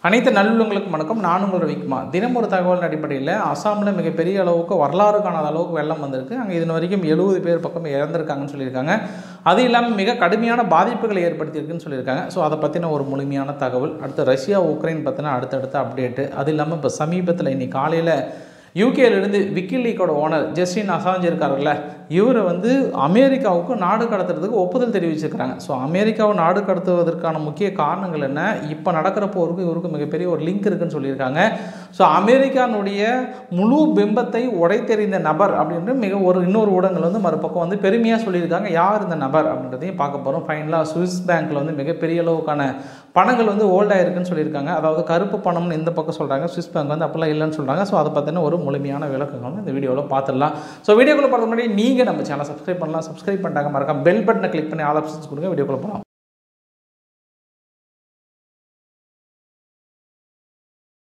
அனைத்து நல்லுள்ளங்களுக்கும் வணக்கம். நான் உங்கள் ரவிக்குமார். தினம் ஒரு தகவல் அடிப்படையில் அசாமில் மிகப்பெரிய அளவுக்கு வரலாறு காணாத அளவுக்கு வெள்ளம் வந்திருக்கு. அங்கே இது வரைக்கும் 70 பேர் பக்கம் இறந்துருக்காங்கன்னு சொல்லியிருக்காங்க. அது இல்லாமல் மிக கடுமையான பாதிப்புகளை ஏற்படுத்தியிருக்குன்னு சொல்லியிருக்காங்க. ஸோ அதை பற்றின ஒரு முழுமையான தகவல். அடுத்து ரஷ்யா உக்ரைன் பற்றின அடுத்தடுத்த அப்டேட்டு. அது இல்லாமல் இப்போ சமீபத்தில் இன்னைக்கு காலையில் யூகேலேருந்து விக்கிலீக்கோட ஓனர் ஜஸ்டின் அசாஞ்ச் இருக்கார்ல, இவரை அமெரிக்காவுக்கு நாடு கடத்துறதுக்கு ஒப்புதல் தெரிவிச்சிருக்கிறாங்க. ஸோ அமெரிக்காவை நாடு கடத்துவதற்கான முக்கிய காரணங்கள் என்ன, இப்போ நடக்கிற போருக்கு இவருக்கு மிகப்பெரிய ஒரு லிங்க் இருக்குன்னு சொல்லியிருக்காங்க. ஸோ அமெரிக்கானுடைய முழு பிம்பத்தை உடைத்தெறிந்த நபர் அப்படின்ட்டு இன்னொரு ஊடகங்கள் மறுபக்கம் பெருமையாக சொல்லியிருக்காங்க. யார் இந்த நபர் அப்படின்றதையும் பார்க்க போகிறோம். ஃபைனலாக சுவிஸ் பேங்க்கில் மிகப்பெரிய அளவுக்கான பணங்கள் ஓல்டாக இருக்குன்னு சொல்லியிருக்காங்க. அதாவது கருப்பு பணம்னு இந்த பக்கம் சொல்கிறாங்க, சுவிஸ் பேங்க் அப்படிலாம் இல்லைன்னு சொல்கிறாங்க. ஸோ அதை பற்றின ஒரு முழுமையான விளக்கங்கள் இந்த வீடியோவில் பார்த்துடலாம். ஸோ வீடியோக்குள்ள பார்க்க முன்னாடி நீங்கள் நம்ம சேனலை சப்ஸ்கிரைப் பண்ணலாம். சப்ஸ்கிரைப் பண்ணிட்டாங்க மறக்காம பெல் பட்டனை கிளிக் பண்ணி ஆல் ஆப்ஷன்ஸ் கொடுங்க. வீடியோக்குள்ள போகலாம்.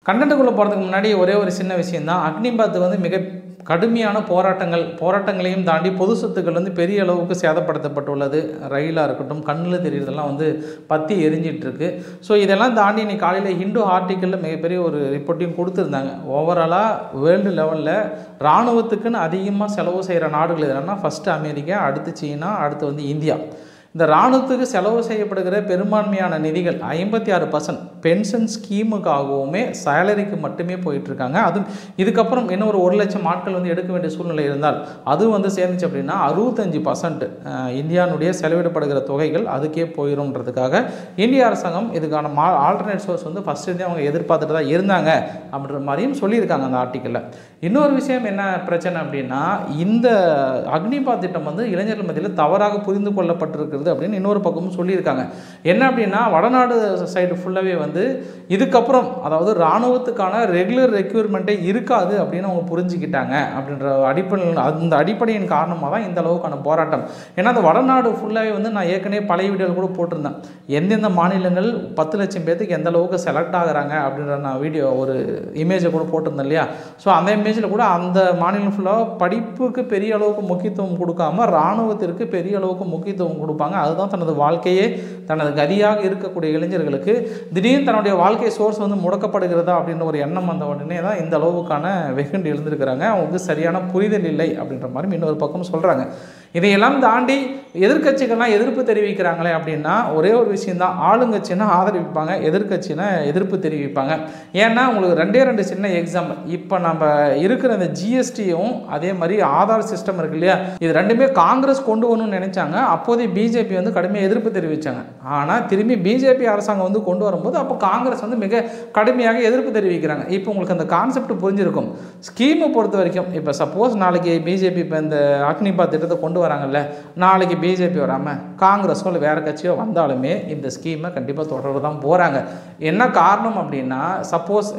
கண்டென்ட்டுக்குள்ளே போகிறதுக்கு முன்னாடி ஒரே ஒரு சின்ன விஷயம் தான். அக்னிபாத் மிக கடுமையான போராட்டங்களையும் தாண்டி பொது சொத்துக்கள் பெரிய அளவுக்கு சேதப்படுத்தப்பட்டுள்ளது. ரயிலாக இருக்கட்டும், கண்ணில் தெரியுறதெல்லாம் பற்றி எரிஞ்சிட்ருக்கு. ஸோ இதெல்லாம் தாண்டி இன்னைக்கு காலையில் ஹிந்து ஆர்டிக்கலில் மிகப்பெரிய ஒரு ரிப்போர்ட்டையும் கொடுத்துருந்தாங்க. ஓவராலாக வேர்ல்டு லெவலில் இராணுவத்துக்குன்னு அதிகமாக செலவு செய்கிற நாடுகள் எதுனா ஃபஸ்ட்டு அமெரிக்கா, அடுத்து சீனா, அடுத்து இந்தியா. இந்த இராணுவத்துக்கு செலவு செய்யப்படுகிற பெரும்பான்மையான நிதிகள் 56% பென்ஷன் ஸ்கீமுக்காகவுமே சேலரிக்கு மட்டுமே போயிட்டுருக்காங்க. அதுவும் இதுக்கப்புறம் இன்னும் ஒரு 1 லட்சம் ஆட்கள் எடுக்க வேண்டிய சூழ்நிலை இருந்தால் அது சேர்ந்துச்சு அப்படின்னா 65% இந்தியாவுடைய செலவிடப்படுகிற தொகைகள் அதுக்கே போயிடும்ன்றதுக்காக இந்திய அரசாங்கம் இதுக்கான ஆல்டர்னேட் சோர்ஸ் ஃபஸ்ட்டு அவங்க எதிர்பார்த்துட்டு தான் இருந்தாங்க அப்படின்ற மாதிரியும் சொல்லியிருக்காங்க அந்த ஆர்டிக்கலில். இன்னொரு விஷயம் என்ன பிரச்சனை அப்படின்னா, இந்த அக்னிபாத் திட்டம் இளைஞர்கள் மத்தியில் தவறாக புரிந்து கொள்ளப்பட்டிருக்கு அப்படின்னு இன்னொரு பக்கமும் சொல்லியிருக்காங்க. என்ன அப்படின்னா, வடநாடு சைடு ஃபுல்லாகவே இதுக்கப்புறம் அதாவது இராணுவத்துக்கான ரெகுலர் ரெக்யூர்மெண்ட்டே இருக்காது அப்படின்னு அவங்க புரிஞ்சுக்கிட்டாங்க அப்படின்ற அந்த அடிப்படையின் காரணமாக தான் இந்த அளவுக்கான போராட்டம். ஏன்னா அந்த வடநாடு ஃபுல்லாகவே நான் ஏற்கனவே பழைய வீடியோவில் கூட போட்டிருந்தேன். எந்தெந்த மாநிலங்கள் 10 லட்சம் பேர்த்துக்கு எந்த அளவுக்கு செலக்ட் ஆகுறாங்க அப்படின்ற நான் வீடியோ ஒரு இமேஜை கூட போட்டிருந்தேன் இல்லையா. ஸோ அந்த இமேஜில் கூட அந்த மாநிலம் ஃபுல்லாக படிப்புக்கு பெரிய அளவுக்கு முக்கியத்துவம் கொடுக்காம இராணுவத்திற்கு பெரிய அளவுக்கு முக்கியத்துவம் கொடுப்பாங்க. அதுதான் தனது வாழ்க்கையே தனது கதியாக இருக்கக்கூடிய இளைஞர்களுக்கு திடீர்னு தன்னுடைய வாழ்க்கை சோர்ஸ் முடக்கப்படுகிறதா அப்படின்னு ஒரு எண்ணம் வந்த உடனே தான் இந்த அளவுக்கான வெகுண்டு எழுந்திருக்கிறாங்க. அவங்களுக்கு சரியான புரிதல் இல்லை அப்படின்ற மாதிரி இன்னொரு பக்கம் சொல்கிறாங்க. இதையெல்லாம் தாண்டி எதிர்கட்சிகள்லாம் எதிர்ப்பு தெரிவிக்கிறாங்களே அப்படின்னா ஒரே ஒரு விஷயந்தான். ஆளுங்கட்சினா ஆதரிப்பாங்க, எதிர்கட்சினா எதிர்ப்பு தெரிவிப்பாங்க. ஏன்னா உங்களுக்கு 2 சின்ன எக்ஸாம்பிள். இப்போ நம்ம இருக்கிற இந்த ஜிஎஸ்டியும் அதே மாதிரி ஆதார் சிஸ்டம் இருக்கு இல்லையா, இது ரெண்டுமே காங்கிரஸ் கொண்டு வரணும்னு நினைச்சாங்க. அப்போதே பிஜேபி கடுமையாக எதிர்ப்பு தெரிவித்தாங்க. ஆனால் திரும்பி பிஜேபி அரசாங்கம் கொண்டு வரும்போது அப்போ காங்கிரஸ் மிக கடுமையாக எதிர்ப்பு தெரிவிக்கிறாங்க. இப்போ உங்களுக்கு அந்த கான்செப்ட் புரிஞ்சிருக்கும். ஸ்கீமை பொறுத்த வரைக்கும் இப்போ சப்போஸ் நாளைக்கு பிஜேபி இப்போ இந்த அக்னிபாத் திட்டத்தை கொண்டு வராங்கல்ல, நாளைக்கு பிஜேபி வராமல் காங்கிரஸோ இல்லை வேறு கட்சியோ வந்தாலுமே இந்த ஸ்கீமை கண்டிப்பாக தொடர்பு தான் போகிறாங்க. என்ன காரணம் அப்படின்னா, சப்போஸ்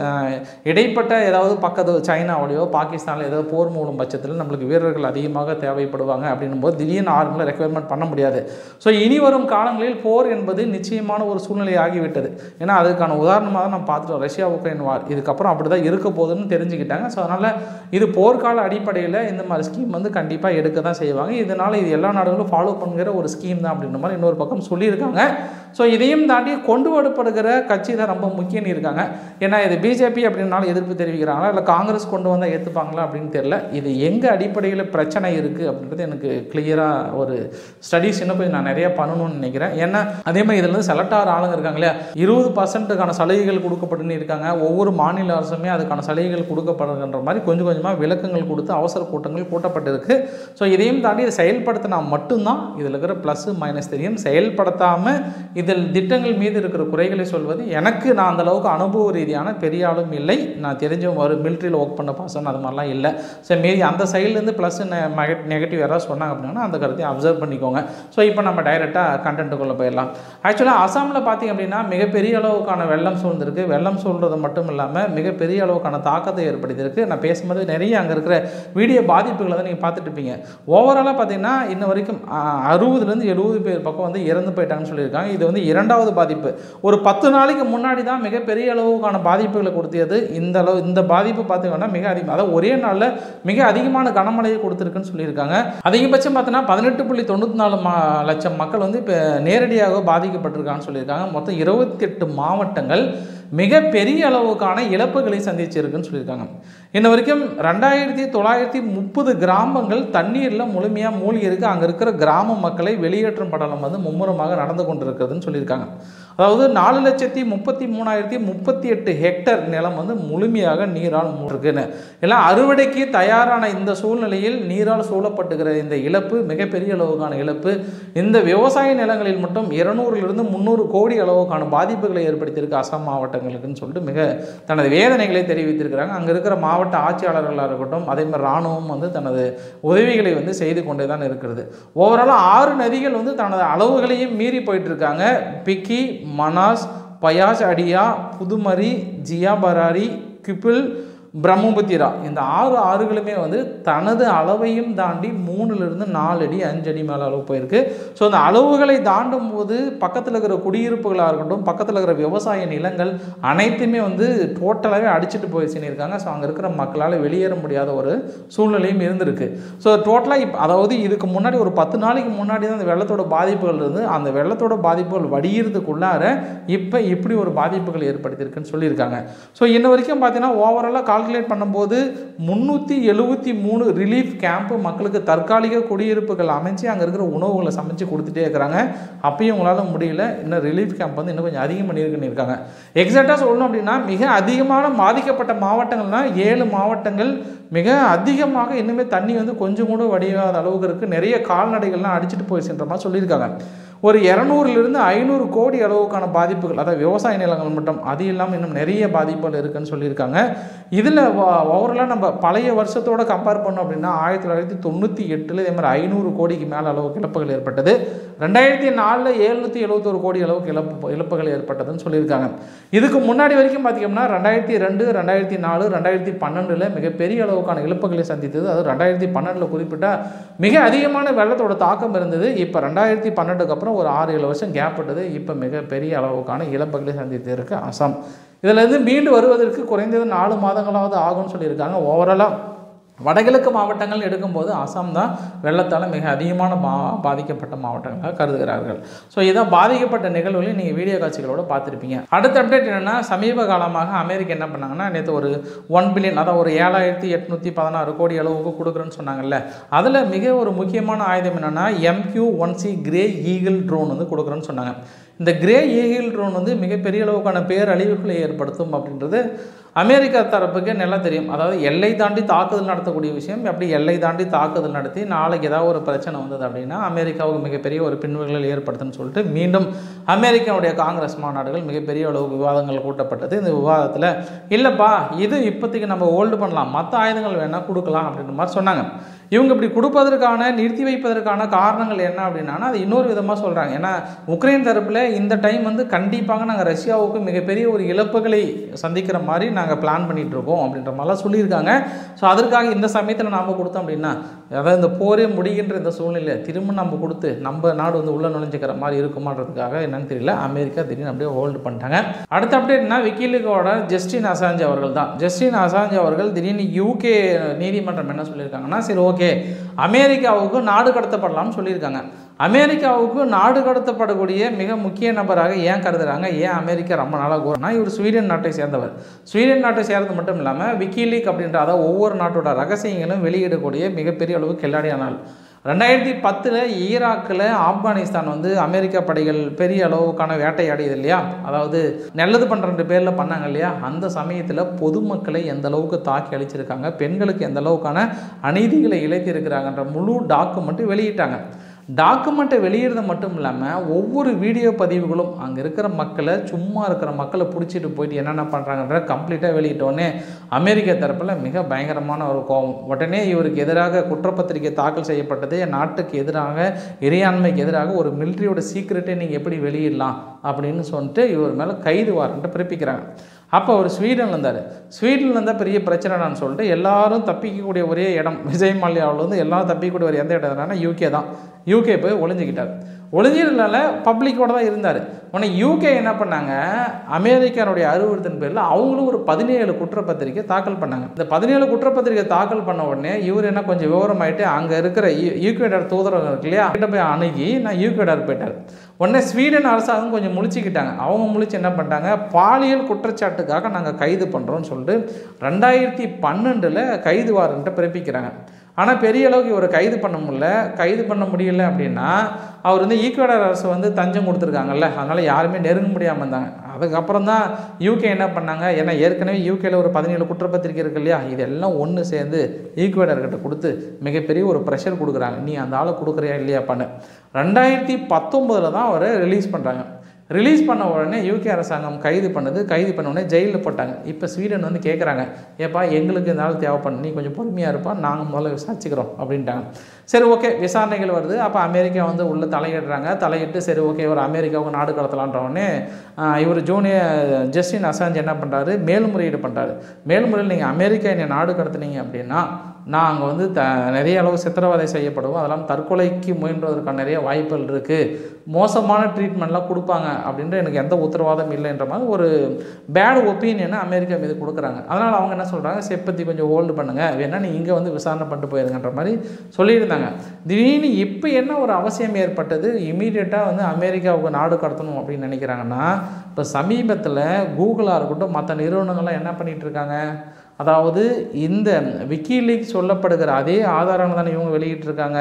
இடைப்பட்ட ஏதாவது பக்கத்து சைனாவோடையோ பாகிஸ்தானில் ஏதாவது போர் மூலம் பட்சத்தில் நம்மளுக்கு வீரர்கள் அதிகமாக தேவைப்படுவாங்க அப்படின்னும் போது திடீர்னு ஆர்மில் ரெக்யர்மெண்ட் பண்ண முடியாது. ஸோ இனி வரும் காலங்களில் போர் என்பது நிச்சயமான ஒரு சூழ்நிலை ஆகிவிட்டது. ஏன்னா அதுக்கான உதாரணமாக தான் நம்ம பார்த்துட்டோம். ரஷ்யா உக்ரைன் வார் இதுக்கப்புறம் அப்படி தான் இருக்க போகுதுன்னு தெரிஞ்சுக்கிட்டாங்க. ஸோ அதனால் இது போர்க்கால அடிப்படையில் இந்த மாதிரி ஸ்கீம் கண்டிப்பாக எடுக்க தான் செய்வாங்க. இதனால் இது எல்லா நாடுகளும் ஃபாலோ பண்ணுற ஒரு ஸ்கீம் தான் அப்படின்ற மாதிரி இன்னொரு பக்கம் சொல்லியிருக்காங்க. ஸோ இதையும் தாண்டி கொண்டு வரப்படுகிற கட்சி தான் ரொம்ப முக்கியம்னு இருக்காங்க. ஏன்னா இது பிஜேபி அப்படின்னாலும் எதிர்ப்பு தெரிவிக்கிறாங்களா இல்லை காங்கிரஸ் கொண்டு வந்தால் ஏற்றுப்பாங்களா அப்படின்னு தெரியல. இது எங்கே அடிப்படையில் பிரச்சனை இருக்குது அப்படின்றது எனக்கு கிளியராக ஒரு ஸ்டடீஸ் இன்னும் போய் நான் நிறையா பண்ணணும்னு நினைக்கிறேன். ஏன்னா அதே மாதிரி இதில் செலக்ட் ஆகிற ஆளுங்க இருக்காங்க இல்லையா, 20%க்கான சலுகைகள் கொடுக்கப்பட்டுன்னு இருக்காங்க. ஒவ்வொரு மாநில அரசுமே அதுக்கான சலுகைகள் கொடுக்கப்படுகின்ற மாதிரி கொஞ்சம் கொஞ்சமாக விளக்கங்கள் கொடுத்து அவசர கூட்டங்கள் கூட்டப்பட்டிருக்கு. ஸோ இதையும் தாண்டி இதை செயல்படுத்தினா மட்டும்தான் இதில் இருக்கிற ப்ளஸ் மைனஸ் தெரியும். செயல்படுத்தாமல் இதில் திட்டங்கள் மீது இருக்கிற குறைகளை சொல்வது எனக்கு நான் அந்தளவுக்கு அனுபவ ரீதியான பெரிய ஆளும் இல்லை. நான் தெரிஞ்ச ஒரு மிலிட்ரியில் ஒர்க் பண்ண பர்சன் அது மாதிரிலாம் இல்லை. ஸோ மீறி அந்த சைட்லேருந்து ப்ளஸ் நெகட்டிவ் யாராவது சொன்னாங்க அப்படின்னா அந்த கருத்தையும் அப்சர்வ் பண்ணிக்கோங்க. ஸோ இப்போ நம்ம டைரெக்டாக கண்டென்ட்டுக்குள்ளே போயிடலாம். ஆக்சுவலாக அசாமில் பார்த்திங்க அப்படின்னா மிகப்பெரிய அளவுக்கான வெள்ளம் சூழ்ந்திருக்கு. வெள்ளம் சூழ்றது மட்டும் இல்லாமல் மிகப்பெரிய அளவுக்கான தாக்கத்தை ஏற்படுத்தியிருக்கு. நான் பேசும்போது நிறைய அங்கே இருக்கிற வீடியோ பாதிப்புகளை தான் நீங்கள் பார்த்துட்டு இருப்பீங்க. ஓவராலாக பார்த்தீங்கன்னா இன்ன வரைக்கும் 60லேருந்து 70 பேர் பக்கம் இறந்து போயிட்டாங்கன்னு சொல்லியிருக்காங்க. இது 2வது பாதிப்பு. ஒரு 10 நாளைக்கு முன்னாடி தான் மிகப்பெரிய அளவுக்கான பாதிப்புகளை கொடுத்தது. இந்த பாதிப்பு பார்த்தீங்கன்னா மிக அதிகம், அதாவது ஒரே நாளில் மிக அதிகமான கனமழையை கொடுத்துருக்குன்னு சொல்லியிருக்காங்க. அதிகபட்சம் பார்த்தீங்கன்னா 18.94 லட்சம் மக்கள் இப்போ நேரடியாக பாதிக்கப்பட்டிருக்காங்கன்னு சொல்லியிருக்காங்க. மொத்தம் 28 மாவட்டங்கள் மிகப்பெரிய அளவுக்கான இழப்புகளை சந்திச்சிருக்குன்னு சொல்லியிருக்காங்க. இன்ன வரைக்கும் 2930 கிராமங்கள் தண்ணீரில் முழுமையாக மூழ்கி இருக்குது. அங்கே இருக்கிற கிராம மக்களை வெளியேற்றும் படலம் வந்து மும்முரமாக நடந்து கொண்டிருக்கிறதுன்னு சொல்லியிருக்காங்க. அதாவது 4,33,038 ஹெக்டர் நிலம் வந்து முழுமையாக நீரால் மூழ்குன்னு. எல்லாம் அறுவடைக்கு தயாரான இந்த சூழ்நிலையில் நீரால் சூழப்பட்டுகிற இந்த இழப்பு மிகப்பெரிய அளவுக்கான இழப்பு. இந்த விவசாய நிலங்களில் மட்டும் 200 300 கோடி அளவுக்கான பாதிப்புகளை ஏற்படுத்தியிருக்கு அசாம் மாவட்டங்களுக்குன்னு சொல்லிட்டு மிக தனது வேதனைகளை தெரிவித்திருக்கிறாங்க. அங்கே இருக்கிற மாவட்ட ஆட்சியாளர்களாக இருக்கட்டும், அதே மாதிரி இராணுவம் வந்து தனது உதவிகளை வந்து செய்து கொண்டே தான் இருக்கிறது. ஓவராலாக 6 நதிகள் வந்து தனது அளவுகளையும் மீறி போயிட்டு இருக்காங்க. பிக்கி, மனாஸ், பயாஸ் அடியா, புதுமரி, ஜியாபராரி, கிபில், பிரம்மபுத்திரா இந்த 6 ஆறுகளுமே வந்து தனது அளவையும் தாண்டி 3லிருந்து 4 அடி 5 அடி மேலே அளவு போயிருக்கு. ஸோ அந்த அளவுகளை தாண்டும் போது பக்கத்தில் இருக்கிற குடியிருப்புகளாக இருக்கட்டும், பக்கத்தில் இருக்கிற விவசாய நிலங்கள் அனைத்துமே வந்து டோட்டலாகவே அடிச்சுட்டு போயிடுச்சுன்னு இருக்காங்க. ஸோ அங்கே இருக்கிற மக்களால் வெளியேற முடியாத ஒரு சூழ்நிலையும் இருந்திருக்கு. ஸோ டோட்டலாக அதாவது இதுக்கு முன்னாடி ஒரு 10 நாளைக்கு முன்னாடி தான் அந்த வெள்ளத்தோட பாதிப்புகள் இருந்து அந்த வெள்ளத்தோட பாதிப்புகள் வடிகிறதுக்குள்ளார இப்போ இப்படி ஒரு பாதிப்புகள் ஏற்படுத்தியிருக்குன்னு சொல்லியிருக்காங்க. ஸோ இன்ன வரைக்கும் பார்த்தீங்கன்னா ஓவராலாக கால்குலேட் பண்ணும்போது 373 ரிலீஃப் கேம்ப்பு மக்களுக்கு தற்காலிக குடியிருப்புகள் அமைச்சு அங்கே இருக்கிற உணவுகளை சமைச்சு கொடுத்துட்டே இருக்கிறாங்க. அப்பயும் உங்களால் முடியல. இன்னும் ரிலீஃப் கேம்ப் வந்து இன்னும் கொஞ்சம் அதிகம் பண்ணியிருக்குன்னு இருக்காங்க. எக்ஸாக்டாக சொல்லணும் அப்படின்னா மிக அதிகமான பாதிக்கப்பட்ட மாவட்டங்கள்னால் 7 மாவட்டங்கள் மிக அதிகமாக இன்னுமே தண்ணி வந்து கொஞ்சம் கூட வடியாத அளவுக்கு இருக்குது. நிறைய கால்நடைகள்லாம் அடிச்சுட்டு போயிடுச்சுன்ற மாதிரி சொல்லியிருக்காங்க. ஒரு 200 500 கோடி அளவுக்கான பாதிப்புகள், அதாவது விவசாய நிலங்கள் மட்டும், அது இல்லாமல் இன்னும் நிறைய பாதிப்புகள் இருக்குன்னு சொல்லியிருக்காங்க. இதில் ஓவராலாக நம்ம பழைய வருஷத்தோடு கம்பேர் பண்ணோம் அப்படின்னா 1998 இதே மாதிரி 500 கோடிக்கு மேலே அளவுக்கு இழப்புகள் ஏற்பட்டது. 2004 771 கோடி அளவுக்கு இழப்புகள் ஏற்பட்டதுன்னு சொல்லியிருக்காங்க. இதுக்கு முன்னாடி வரைக்கும் பார்த்திங்கன்னா 2002 2004 2012 மிகப்பெரிய அளவுக்கான இழப்புகளை சந்தித்தது. அது 2012 குறிப்பிட்ட மிக அதிகமான வெள்ளத்தோட தாக்கம் இருந்தது. இப்போ 2012க்கு அப்புறம் ஒரு 6-7 வருஷம் கேப் விட்டது. இப்போ மிகப்பெரிய அளவுக்கான இழப்புகளை சந்தித்து இருக்கு அசாம். இதிலிருந்து மீண்டு வருவதற்கு குறைந்தது 4 மாதங்களாவது ஆகும்னு சொல்லியிருக்காங்க. ஓவராலாக வடகிழக்கு மாவட்டங்கள் எடுக்கும்போது அசாம் தான் வெள்ளத்தால் மிக அதிகமான பாதிக்கப்பட்ட மாவட்டங்களாக கருதுகிறார்கள். ஸோ இதான் பாதிக்கப்பட்ட நிகழ்வுகளையும் நீங்கள் வீடியோ காட்சிகளோடு பார்த்துருப்பீங்க. அடுத்த அப்டேட் என்னென்னா, சமீப காலமாக அமெரிக்கா என்ன பண்ணாங்கன்னா, நேற்று ஒரு 1 பில்லியன், அதாவது ஒரு 7,816 கோடி அளவுக்கு கொடுக்குறேன்னு சொன்னாங்கல்ல. அதில் மிக ஒரு முக்கியமான ஆயுதம் என்னென்னா MQ-1C கிரே ஈகிள் ட்ரோன் வந்து கொடுக்குறேன்னு சொன்னாங்க. இந்த கிரே ஈகிள் ட்ரோன் வந்து மிகப்பெரிய அளவுக்கான பேரழிவுகளை ஏற்படுத்தும் அப்படின்றது அமெரிக்கா தரப்புக்கு நல்லா தெரியும். அதாவது எல்லை தாண்டி தாக்குதல் நடத்தக்கூடிய விஷயம். எப்படி எல்லை தாண்டி தாக்குதல் நடத்தி நாளைக்கு ஏதாவது ஒரு பிரச்சனை வந்தது அப்படின்னா அமெரிக்காவுக்கு மிகப்பெரிய ஒரு பின்விளைவுகள் ஏற்படுத்துன்னு சொல்லிட்டு மீண்டும் அமெரிக்காவுடைய காங்கிரஸ் மாநாடுகள் மிகப்பெரிய அளவு விவாதங்கள் கூட்டப்பட்டது. இந்த விவாதத்தில் இல்லைப்பா இது இப்போதைக்கு நம்ம ஹோல்டு பண்ணலாம், மற்ற ஆயுதங்கள் வேணால் கொடுக்கலாம் அப்படின்ற மாதிரி சொன்னாங்க. இவங்க இப்படி கொடுப்பதற்கான நிறுத்தி வைப்பதற்கான காரணங்கள் என்ன அப்படின்னா அது இன்னொரு விதமாக சொல்கிறாங்க. ஏன்னா உக்ரைன் தரப்பில் இந்த டைம் வந்து கண்டிப்பாக நாங்கள் ரஷ்யாவுக்கு மிகப்பெரிய ஒரு இழப்புகளை சந்திக்கிற மாதிரி நாங்கள் பிளான் பண்ணிகிட்டு இருக்கோம் அப்படின்ற மாதிரிலாம் சொல்லியிருக்காங்க. ஸோ அதற்காக இந்த சமயத்தில் நாம் கொடுத்தோம் அப்படின்னா, அதாவது இந்த போரே முடிகின்ற இந்த சூழ்நிலை திரும்ப நம்ம கொடுத்து நம்ம நாடு வந்து உள்ள நுழைஞ்சிக்கிற மாதிரி இருக்குமான்றதுக்காக என்னன்னு தெரியல, அமெரிக்கா திடீர்னு அப்படியே ஹோல்டு பண்ணிட்டாங்க. அடுத்த அப்டேட்னா விக்கிலீக்கோட ஜஸ்டின் அசாஞ்ச் அவர்கள் தான். ஜஸ்டின் அசாஞ்ச் அவர்கள் திடீர்னு UK நீதிமன்றம் என்ன சொல்லியிருக்காங்கன்னா, சரி ஓகே அமெரிக்காவுக்கு நாடு கடத்தப்படலாம்னு சொல்லியிருக்காங்க. அமெரிக்காவுக்கு நாடு கடத்தப்படக்கூடிய மிக முக்கிய நபராக ஏன் கருதுறாங்க, ஏன் அமெரிக்கா ரொம்ப நாளாக கோரனா, இவர் ஸ்வீடன் நாட்டை சேர்ந்தவர். ஸ்வீடன் நாட்டை சேர்ந்தது மட்டும் இல்லாமல் விக்கிலீக் அப்படின்ற அதாவது ஒவ்வொரு நாட்டோட ரகசியங்களும் வெளியிடக்கூடிய மிகப்பெரிய அளவு கில்லாடியானால் 2010 ஈராக்கில் ஆப்கானிஸ்தான் வந்து அமெரிக்கா படைகள் பெரிய அளவுக்கான வேட்டையாடியது இல்லையா, அதாவது நல்லது பண்ணுற பேரில் பண்ணாங்க இல்லையா, அந்த சமயத்தில் பொதுமக்களை எந்த அளவுக்கு தாக்கி அழிச்சிருக்காங்க, பெண்களுக்கு எந்த அளவுக்கான அநீதிகளை இழைத்திருக்கிறாங்கன்ற முழு டாக்குமெண்ட்டு வெளியிட்டாங்க. டாக்குமெண்ட்டை வெளியிடுறது மட்டும் இல்லாமல் ஒவ்வொரு வீடியோ பதிவுகளும் அங்கே இருக்கிற மக்களை, சும்மா இருக்கிற மக்களை பிடிச்சிட்டு போயிட்டு என்னென்ன பண்ணுறாங்கன்ற கம்ப்ளீட்டாக வெளியிட்டோடனே அமெரிக்க தரப்பில் மிக பயங்கரமான ஒரு கோபம். உடனே இவருக்கு எதிராக குற்றப்பத்திரிகை தாக்கல் செய்யப்பட்டது. நாட்டுக்கு எதிராக, இறையாண்மைக்கு எதிராக ஒரு மிலிட்ரியோட சீக்ரெட்டை நீங்கள் எப்படி வெளியிடலாம் அப்படின்னு சொல்லிட்டு இவர் மேலே கைது வாரண்ட்டு பிறப்பிக்கிறாங்க. அப்போ அவர் ஸ்வீடனில் இருந்தார். ஸ்வீடனில் இருந்தால் பெரிய பிரச்சனைடான்னு சொல்லிட்டு எல்லாரும் தப்பிக்கக்கூடிய ஒரே இடம், விஜய் மல்லையாவில் வந்து எல்லாரும் தப்பிக்கக்கூடிய ஒரு எந்த இடம் என்னன்னா UK தான். UK போய் ஒளிஞ்சிக்கிட்டார். ஒளிஞ்சிருந்தால பப்ளிக்கோட தான் இருந்தார். உடனே யூகே என்ன பண்ணாங்க, அமெரிக்கானுடைய அறிவுறுத்தின் பேரில் அவங்களும் ஒரு 17 குற்றப்பத்திரிக்கை தாக்கல் பண்ணாங்க. இந்த 17 குற்றப்பத்திரிக்கை தாக்கல் பண்ண உடனே இவர் என்ன கொஞ்சம் விவரமாயிட்டு அங்கே இருக்கிற ஈக்குவேடார் தூதரகம் இருக்கு இல்லையா, கிட்ட போய் அணுகி நான் ஈக்குவேடார் போயிட்டார். உடனே ஸ்வீடன் அரசாங்கம் கொஞ்சம் முழிச்சுக்கிட்டாங்க. அவங்க முழிச்சு என்ன பண்ணிட்டாங்க, பாலியல் குற்றச்சாட்டுக்காக நாங்கள் கைது பண்ணுறோன்னு சொல்லிட்டு 2012 கைது வாரண்ட்டை பிறப்பிக்கிறாங்க. ஆனால் பெரிய அளவுக்கு இவரை கைது பண்ண முடியல அப்படின்னா அவர் வந்து ஈக்குவேடார் அரசு வந்து தஞ்சம் கொடுத்துருக்காங்கல்ல, அதனால் யாருமே நெருங்க முடியாமல் இருந்தாங்க. அதுக்கப்புறம் தான் யூகே என்ன பண்ணாங்க, ஏன்னா ஏற்கனவே யூகேல ஒரு 17 குற்றப்பத்திரிக்கை இருக்கு இல்லையா, இதெல்லாம் ஒன்று சேர்ந்து ஈக்குவேடார்கிட்ட கொடுத்து மிகப்பெரிய ஒரு ப்ரெஷர் கொடுக்குறாங்க, நீ அந்த ஆளை கொடுக்குறியா இல்லையாப்பான்னு. 2019 தான் அவரை ரிலீஸ் பண்ணுறாங்க. ரிலீஸ் பண்ண உடனே யூகே அரசாங்கம் கைது பண்ண உடனே ஜெயிலில் போட்டாங்க. இப்போ ஸ்வீடன் வந்து கேட்குறாங்க, ஏப்பா எங்களுக்கு இந்த ஆள் தேவைப்படும், நீ கொஞ்சம் பொறுமையாக இருப்பா, நாங்கள் முதல்ல விசாரிச்சுக்கிறோம் அப்படின்ட்டாங்க. சரி ஓகே, விசாரணைகள் வருது. அப்போ அமெரிக்கா வந்து உள்ளே தலையிட்டு சரி ஓகே ஒரு அமெரிக்காவுக்கு நாடு கடத்தலான்றவுடனே இவர் ஜஸ்டின் அசாஞ்ச் என்ன பண்ணுறாரு, மேல்முறையீடு பண்ணுறாரு. மேல்முறையில் நீங்கள் அமெரிக்கா என்னை நாடு கடத்துனீங்க அப்படின்னா நாங்கள் வந்து நிறைய அளவு சித்திரவதை செய்யப்படுவோம், அதெல்லாம் தற்கொலைக்கு முயன்றதற்கான நிறைய வாய்ப்புகள் இருக்குது, மோசமான ட்ரீட்மெண்ட்லாம் கொடுப்பாங்க அப்படின்ற எனக்கு எந்த உத்தரவாதம் இல்லைன்ற மாதிரி ஒரு பேட் ஒப்பீனியனை அமெரிக்கா மீது கொடுக்குறாங்க. அதனால் அவங்க என்ன சொல்கிறாங்க, செப்பத்தி கொஞ்சம் ஹோல்டு பண்ணுங்கள், வேணா நீ இங்கே வந்து விசாரணை பண்ணிட்டு போயிருங்கன்ற மாதிரி சொல்லியிருந்தாங்க. திடீர்னு இப்போ என்ன ஒரு அவசியம் ஏற்பட்டது, இமீடியட்டாக வந்து அமெரிக்காவுக்கு நாடு கடத்தணும் அப்படின்னு நினைக்கிறாங்கன்னா, இப்போ சமீபத்தில் கூகுளாக இருக்கட்டும் மற்ற நிறுவனங்கள்லாம் என்ன பண்ணிகிட்டு இருக்காங்க, அதாவது இந்த விக்கிலீக்ஸ் சொல்லப்படுகிற அதே ஆதாரங்கள் தானே இவங்க வெளியிட்டிருக்காங்க.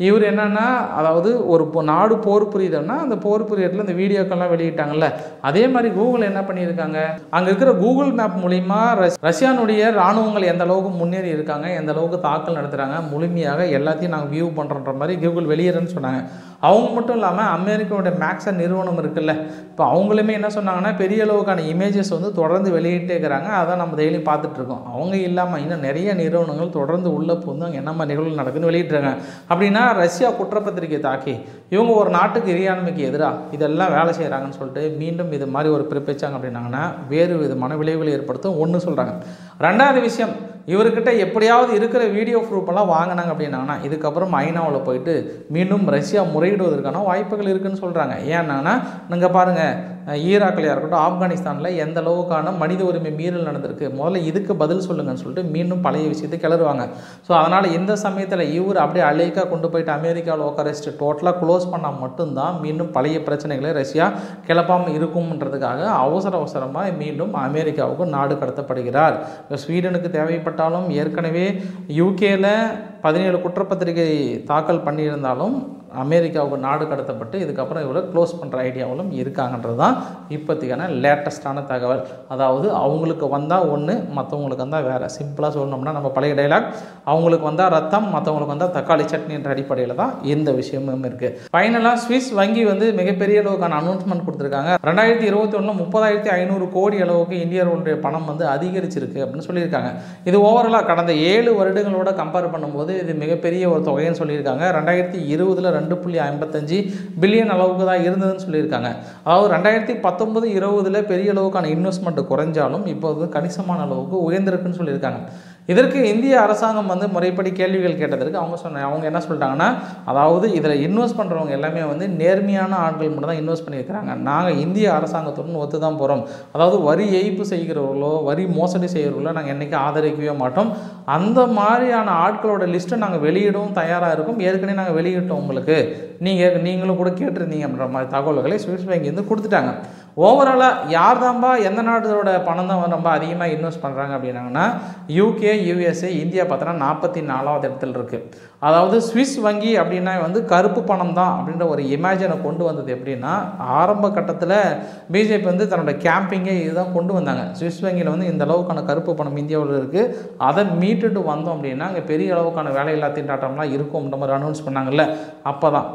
இவர் என்னென்னா, அதாவது ஒரு நாடு போர் புரியுதுன்னா அந்த போர் புரியத்தில் இந்த வீடியோக்கெல்லாம் வெளியிட்டாங்கல்ல, அதே மாதிரி கூகுள் என்ன பண்ணியிருக்காங்க, அங்கே இருக்கிற கூகுள் மேப் மூலிமா ரஷ்யானுடைய இராணுவங்கள் எந்த அளவுக்கு முன்னேறி இருக்காங்க, எந்த அளவுக்கு தாக்கல் நடத்துகிறாங்க, முழுமையாக எல்லாத்தையும் நாங்கள் வியூ பண்ணுறோன்ற மாதிரி கூகுள் வெளியேறன்னு சொன்னாங்க. அவங்க மட்டும் இல்லாமல் அமெரிக்காவுடைய மேக்ஸன் நிறுவனம் இருக்குல்ல, இப்போ அவங்களுமே என்ன சொன்னாங்கன்னா, பெரிய அளவுக்கான இமேஜஸ் வந்து தொடர்ந்து வெளியிட்டே இருக்கிறாங்க, அதான் நம்ம டெய்லியும் பார்த்துட்ருக்கோம். அவங்க இல்லாமல் இன்னும் நிறைய நிறுவனங்கள் தொடர்ந்து உள்ள போந்து அங்கே என்ன மாதிரி நிகழ்வு நடக்குதுன்னு வெளியிட்றாங்க. அப்படின்னா ரஷ்யா குற்றப்பத்திரிக்கை தாக்கி இவங்க ஒரு நாட்டுக்கு இறையாண்மைக்கு எதிராக இதெல்லாம் வேலை செய்கிறாங்கன்னு சொல்லிட்டு மீண்டும் இது மாதிரி ஒரு பிறப்பிச்சாங்க அப்படின்னாங்கன்னா வேறு விதமான விளைவுகளை ஏற்படுத்தும் ஒன்று சொல்கிறாங்க. ரெண்டாவது விஷயம், இவர்கிட்ட எப்படியாவது இருக்கிற வீடியோ ப்ரூஃபெல்லாம் வாங்கினாங்க அப்படின்னாங்கன்னா இதுக்கப்புறம் ஐநாவில் போயிட்டு மீண்டும் ரஷ்யா முறையிடுவதற்கான வாய்ப்புகள் இருக்குதுன்னு சொல்கிறாங்க. ஏன்னாங்கன்னா நீங்கள் பாருங்கள், ஈராக்லையாக இருக்கட்டும் ஆப்கானிஸ்தானில் எந்த அளவுக்கான மனித உரிமை மீறல் நடந்திருக்கு, முதல்ல இதுக்கு பதில் சொல்லுங்கன்னு சொல்லிட்டு மீண்டும் பழைய விஷயத்தை கிளறுவாங்க. ஸோ அதனால் இந்த சமயத்தில் இவர் அப்படியே அலேக்காக கொண்டு போயிட்டு அமெரிக்காவில் உட்காரச்சிட்டு டோட்டலாக க்ளோஸ் பண்ணால் மட்டும்தான் மீண்டும் பழைய பிரச்சனைகளை ரஷ்யா கிளப்பாமல் இருக்கும்ன்றதுக்காக அவசரமாக மீண்டும் அமெரிக்காவுக்கு நாடு கடத்தப்படுகிறார். ஸ்வீடனுக்கு தேவைப்பட்டாலும் ஏற்கனவே யூகேல 17 குற்றப்பத்திரிகை தாக்கல் பண்ணியிருந்தாலும் அமெரிக்காவுக்கு நாடு கடத்தப்பட்டு இதுக்கப்புறம் இவ்வளோ க்ளோஸ் பண்ணுற ஐடியாவிலும் இருக்காங்கன்றது தான் இப்போதைக்கான லேட்டஸ்டான தகவல். அதாவது அவங்களுக்கு வந்தால் ஒன்று, மற்றவங்களுக்கு வந்தால் வேறு. சிம்பிளாக சொல்லணும்னா நம்ம பழைய டைலாக், அவங்களுக்கு வந்தால் ரத்தம், மற்றவங்களுக்கு வந்தால் தக்காளி சட்னின்ற அடிப்படையில் தான் இந்த விஷயமும் இருக்குது. ஃபைனலாக ஸ்விஸ் வங்கி வந்து மிகப்பெரிய அளவுக்கான அனௌன்ஸ்மெண்ட் கொடுத்துருக்காங்க. 2021 30,500 கோடி அளவுக்கு இந்தியாவுடைய பணம் வந்து அதிகரிச்சிருக்கு அப்படின்னு சொல்லியிருக்காங்க. இது ஓவராலாக கடந்த 7 வருடங்களோட கம்பேர் பண்ணும்போது இது மிகப்பெரிய ஒரு தொகைன்னு சொல்லியிருக்காங்க. 2020 2.55 பில்லியன் அளவுக்கு தான் இருந்ததுன்னு சொல்லியிருக்காங்க. அதாவது 2019-20 பெரிய அளவுக்கான இன்வெஸ்ட்மெண்ட் குறைஞ்சாலும் இப்போது கணிசமான அளவுக்கு உயர்ந்திருக்குன்னு சொல்லியிருக்காங்க. இதற்கு இந்திய அரசாங்கம் வந்து முறைப்படி கேள்விகள் கேட்டதற்கு அவங்க என்ன சொல்லிட்டாங்கன்னா, அதாவது இதில் இன்வெஸ்ட் பண்ணுறவங்க எல்லாமே வந்து நேர்மையான ஆட்கள் மட்டும் தான் இன்வெஸ்ட் பண்ணியிருக்கிறாங்க, நாங்கள் இந்திய அரசாங்கத்துடன் ஒத்து தான் போகிறோம், அதாவது வரி ஏய்ப்பு செய்கிறவர்களோ வரி மோசடி செய்கிறவர்களோ நாங்கள் என்றைக்கும் ஆதரிக்கவே மாட்டோம், அந்த மாதிரியான ஆட்களோட லிஸ்ட்டை நாங்கள் வெளியிடவும் தயாராக இருக்கும், ஏற்கனவே நாங்கள் வெளியிட்டோம், உங்களுக்கு நீங்களும் கூட கேட்டிருந்தீங்க அப்படின்ற மாதிரி தகவல்களை ஸ்விஸ் வங்கி வந்து கொடுத்துட்டாங்க. ஓவராலாக யார் தான்பா எந்த நாட்டோட பணம் தான் ரொம்ப அதிகமாக இன்வெஸ்ட் பண்ணுறாங்க அப்படின்னாங்கன்னா யூகே, யூஎஸ்ஏ, இந்தியா பார்த்தோன்னா 44வது இடத்துல இருக்குது. அதாவது ஸ்விஸ் வங்கி அப்படின்னா வந்து கருப்பு பணம் தான் அப்படின்ற ஒரு இமேஜினை கொண்டு வந்தது. எப்படின்னா ஆரம்ப கட்டத்தில் பிஜேபி வந்து தன்னோட கேம்பிங்கே இதுதான் கொண்டு வந்தாங்க. ஸ்விஸ் வங்கியில் வந்து இந்த அளவுக்கான கருப்பு பணம் இந்தியாவில் இருக்குது, அதை மீட்டுட்டு வந்தோம் அப்படின்னா அங்கே பெரிய அளவுக்கான வேலையில்லா திண்டாட்டம்லாம் இருக்கும் அப்படின்ற மாதிரி அனௌன்ஸ் பண்ணாங்கல்ல. அப்போ தான்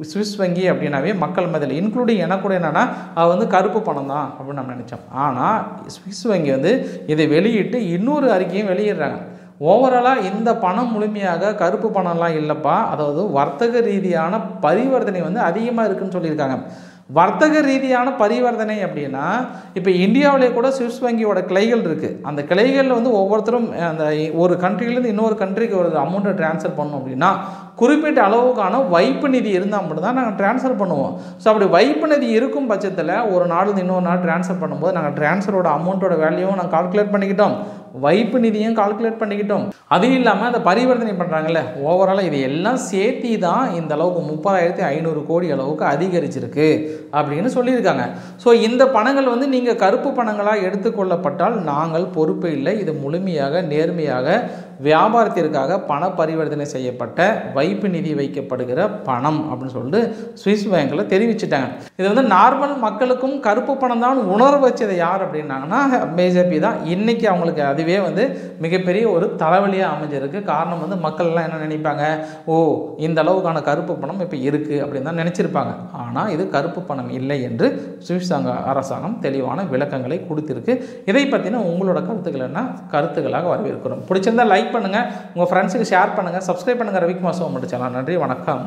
ஸ்விஸ் வங்கி அப்படின்னாவே மக்கள் மத்தியில் இன்க்ளூடிங் எனக்கு கூட என்னென்னா அது வந்து கருப்பு பணம் தான் அப்படின்னு நம்ம நினச்சோம். ஆனால் ஸ்விஸ் வங்கி வந்து இதை வெளியிட்டு இன்னொரு அறிக்கையும் வெளியிடுறாங்க. ஓவராலாக இந்த பணம் முழுமையாக கருப்பு பணம்லாம் இல்லைப்பா, அதாவது வர்த்தக ரீதியான பரிவர்த்தனை வந்து அதிகமாக இருக்குதுன்னு சொல்லியிருக்காங்க. வர்த்தக ரீதியான பரிவர்த்தனை அப்படின்னா இப்போ இந்தியாவிலே கூட சுவிஸ் வங்கியோட கிளைகள் இருக்குது. அந்த கிளைகளில் வந்து ஒவ்வொருத்தரும் அந்த ஒரு கண்ட்ரிலேருந்து இன்னொரு கண்ட்ரிக்கு ஒரு அமௌண்ட்டை ட்ரான்ஸ்ஃபர் பண்ணோம் அப்படின்னா குறிப்பிட்ட அளவுக்கான வைப்பு நிதி இருந்தால் மட்டும்தான் நாங்கள் ட்ரான்ஸ்ஃபர் பண்ணுவோம். ஸோ அப்படி வைப்பு நிதி இருக்கும் பட்சத்தில் ஒரு நாடு இன்னொரு நாடு ட்ரான்ஸ்ஃபர் பண்ணும்போது நாங்கள் ட்ரான்ஸ்ஃபரோட அமௌண்ட்டோட வேல்யூவும் நாங்கள் கால்குலேட் பண்ணிக்கிட்டோம், வைப்பு நிதியும் கால்குலேட் பண்ணிக்கிட்டோம். அது இல்லாமல் அந்த பரிவர்த்தனை பண்ணுறாங்கல்ல, ஓவராலாக இது எல்லாம் சேர்த்தி தான் இந்த அளவுக்கு 30,500 கோடி அளவுக்கு அதிகரிச்சிருக்கு அப்படின்னு சொல்லியிருக்காங்க. ஸோ இந்த பணங்கள் வந்து நீங்கள் கருப்பு பணங்களாக எடுத்துக்கொள்ளப்பட்டால் நாங்கள் பொறுப்பு இல்லை. இது முழுமையாக நேர்மையாக வியாபாரத்திற்காக பண பரிவர்த்தனை செய்யப்பட்ட வைப்பு நிதி வைக்கப்படுகிற பணம் அப்படின்னு சொல்லிட்டு சுவிஸ் பேங்கில் தெரிவிச்சிட்டாங்க. இது வந்து நார்மல் மக்களுக்கும் கருப்பு பணம் தான் உணர வச்சது யார் அப்படின்னாங்கன்னா பிஜேபி தான். இன்றைக்கி அவங்களுக்கு அதுவே வந்து மிகப்பெரிய ஒரு தலைவலியாக அமைஞ்சிருக்கு. காரணம் வந்து மக்கள்லாம் என்ன நினைப்பாங்க, ஓ இந்த அளவுக்கான கருப்பு பணம் இப்போ இருக்குது அப்படின்னு தான் நினச்சிருப்பாங்க. ஆனால் இது கருப்பு பணம் இல்லை என்று சுவிஸ் அரசாங்கம் தெளிவான விளக்கங்களை கொடுத்திருக்கு. இதை பற்றின உங்களோட கருத்துக்கள் என்ன, கருத்துக்களாக வரவேற்கிறோம். பிடிச்சிருந்தால் லைக் பண்ணுங்கள், உங்கள் ஃப்ரெண்ட்ஸுக்கு ஷேர் பண்ணுங்கள், சப்ஸ்கிரைப் பண்ணுங்கள் ரவிக்குமார் சேனல். நன்றி, வணக்கம்.